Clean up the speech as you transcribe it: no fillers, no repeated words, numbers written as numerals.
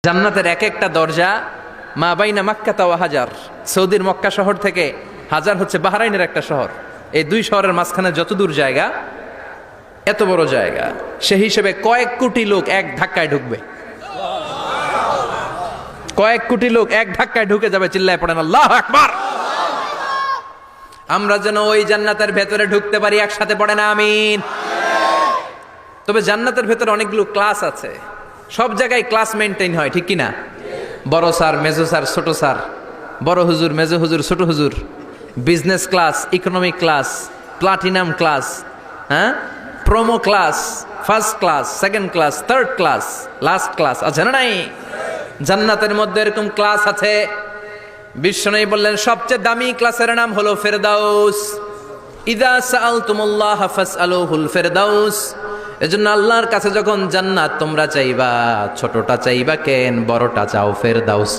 জান্নাতের এক একটা দরজা মা বাইনা মাক্কা ওয়া হাজার। সৌদির মক্কা শহর থেকে হাজার হচ্ছে বাহরাইনের একটা শহর। এই দুই শহরের মাঝখানে যত দূর জায়গা, এত বড় জায়গা, সেই হিসেবে কয়েক কোটি লোক এক ধাক্কায় ঢুকবে। কয়েক কোটি লোক এক ধাক্কায় ঢুকে যাবে। চিল্লায় পড়েন আল্লাহু আকবার। আমরা যেন ওই জান্নাতের ভেতরে ঢুকতে পারি, একসাথে পড়েন আমিন। তবে জান্নাতের ভেতরে অনেকগুলো ক্লাস আছে, সব জায়গায় ক্লাস মেনটেন হয়, ঠিক কিনা? বড় স্যার, মেজো স্যার, ছোট স্যার, বড় হুজুর, মেজো হুজুর, ছোট হুজুর, business class, economic class, platinum class, হ্যাঁ, promo class, first class, second class, third class, last class আছে না নাই? জান্নাতের মধ্যে এরকম ক্লাস আছে। বিশ্বনবী বললেন সবচেয়ে দামি ক্লাসের নাম হলো ফেরদাউস। ইযা সাআলতুমুল্লাহ ফাসআলুহুল ফেরদাউস। এজন্য আল্লাহর কাছে যখন জান্নাত তোমরা চাইবা, ছোটটা চাইবা কেন, বড়টা চাও ফেরদাউস।